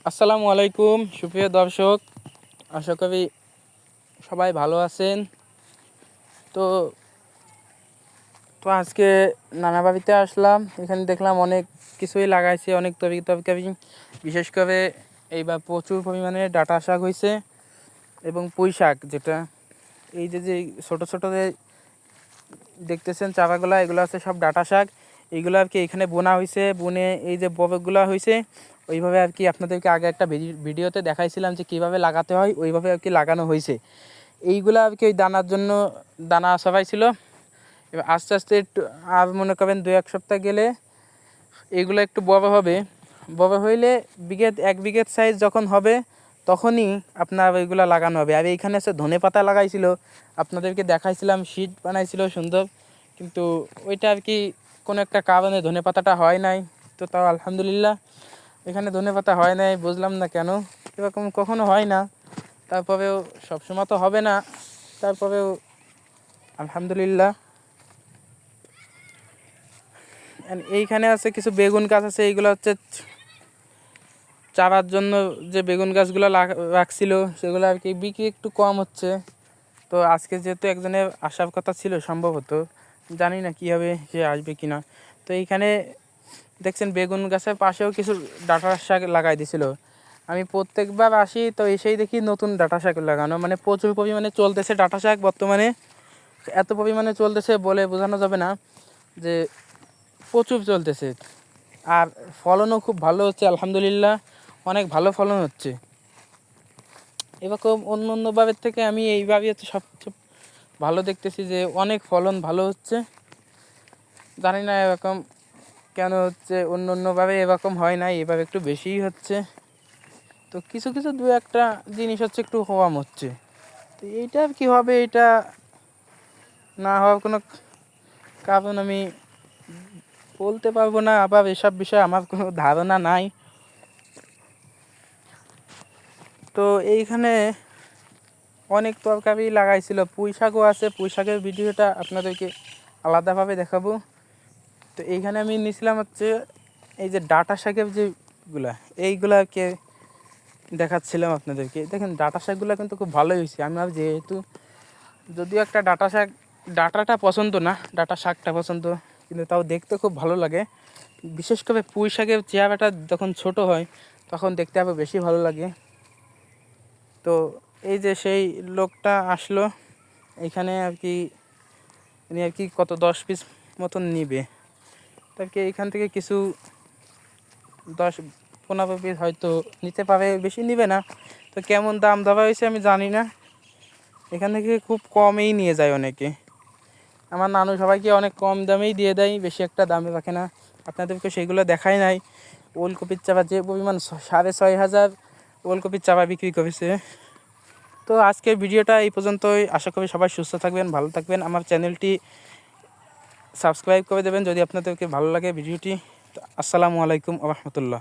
আসসালামু আলাইকুম সুপ্রিয় দর্শক, আশা করি সবাই ভালো আছেন। তো তো আজকে নানা বাড়িতে আসলাম। এখানে দেখলাম অনেক কিছুই লাগাইছে, অনেক তরকারি, বিশেষ করে এইবার প্রচুর পরিমাণে ডাঁটা শাক হয়েছে এবং পুঁই শাক, যেটা এই যে ছোটো ছোটো যে দেখতেছেন চারাগুলা, এগুলো আছে সব ডাঁটা শাক। এইগুলো আর কি এখানে বোনা হয়েছে, বুনে এই যে বরগুলো হয়েছে ওইভাবে আর কি আপনাদেরকে আগে একটা ভিডিওতে দেখাইছিলাম যে কীভাবে লাগাতে হয়, ওইভাবে আর কি লাগানো হয়েছে। এইগুলো আর কি ওই দানার জন্য দানা সবাই ছিল। এবার আস্তে আস্তে একটু আর মনে করেন 2-1 সপ্তাহ গেলে এইগুলো একটু বড় হবে। বড় হইলে এক বিঘের সাইজ যখন হবে তখনই আপনার ওইগুলো লাগানো হবে। আর এইখানে আছে ধনে পাতা লাগাইছিল, আপনাদেরকে দেখাইছিলাম, শীট বানাইছিল সুন্দর, কিন্তু ওইটা আর কি কোনো একটা কারণে ধনে পাতাটা হয় নাই। তো তাও আলহামদুলিল্লাহ এখানে ধনে পাতা হয় নাই, বুঝলাম না কেন, এরকম কখনো হয় না। তারপরেও সবসময় তো হবে না, তারপরেও আলহামদুলিল্লাহ। এইখানে আছে কিছু বেগুন গাছ আছে, এইগুলো হচ্ছে চারার জন্য যে বেগুন গাছগুলো রাখছিল সেগুলো আর কি বিক্রি একটু কম হচ্ছে। তো আজকে যেহেতু একজনের আসার কথা ছিল, সম্ভবত, জানি না কী হবে, সে আসবে কি না। তো এইখানে দেখছেন বেগুন গাছের পাশেও কিছু ডাঁটা শাক লাগাই দিছিল। আমি প্রত্যেকবার আসি তো এসেই দেখি নতুন ডাঁটা শাক লাগানো, মানে প্রচুর পরিমাণে চলতেছে ডাঁটা শাক বর্তমানে। এত পরিমাণে চলতেছে বলে বোঝানো যাবে না, যে প্রচুর চলতেছে। আর ফলনও খুব ভালো হচ্ছে আলহামদুলিল্লাহ, অনেক ভালো ফলন হচ্ছে। এরকম অন্য অন্যভাবের থেকে আমি এইভাবে হচ্ছে সবচেয়ে ভালো দেখতেছি যে অনেক ফলন ভালো হচ্ছে। জানি না এরকম কেন হচ্ছে, অন্য অন্যভাবে এরকম হয় না, এভাবে একটু বেশিই হচ্ছে। তো কিছু কিছু 2-1টা জিনিস হচ্ছে একটু কম হচ্ছে। তো এইটা আর কি হবে, এটা না হওয়ার কোনো কারণ আমি বলতে পারবো না। আবার এসব বিষয়ে আমার কোনো ধারণা নাই। তো এইখানে অনেক তরকারি লাগাইছিল, পুঁই শাকও আছে, পুঁই শাকের ভিডিওটা আপনাদেরকে আলাদাভাবে দেখাবো। তো এইখানে আমি নিয়েছিলাম হচ্ছে এই যে ডাঁটা শাকের যেগুলা, এইগুলাকে দেখাচ্ছিলাম আপনাদেরকে। দেখেন ডাঁটা শাকগুলো কিন্তু খুব ভালোই হয়েছে। আমার যেহেতু যদিও একটা ডাঁটাটা পছন্দ না, ডাঁটা শাকটা পছন্দ, কিন্তু তাও দেখতে খুব ভালো লাগে। বিশেষ করে পুঁই শাকের চেহারাটা যখন ছোট হয় তখন দেখতে আরও বেশি ভালো লাগে। তো এই যে সেই লোকটা আসলো এইখানে আর কি, উনি আর কি কত 10 পিস মতন নিবে, তাকে এইখান থেকে কিছু 10-15 পিস হয়তো নিতে পারে, বেশি নিবে না। তো কেমন দাম দেওয়া হয়েছে আমি জানি না, এখান থেকে খুব কমেই নিয়ে যায় অনেকে। আমার নানু সবাইকে অনেক কম দামেই দিয়ে দেয়, বেশি একটা দামে রাখে না। আপনাদেরকে সেইগুলো দেখাই নাই। ওলকপির চারা যে পরিমাণ 6,500 ওলকপির চারা বিক্রি করেছে। তো আজকের ভিডিওটা এই পর্যন্তই। আশা করি সবাই সুস্থ থাকবেন, ভালো থাকবেন। আমার চ্যানেলটি সাবস্ক্রাইব করে দেবেন যদি আপনাদেরকে ভালো লাগে ভিডিওটি। আসসালামু আলাইকুম ওয়া রাহমাতুল্লাহ।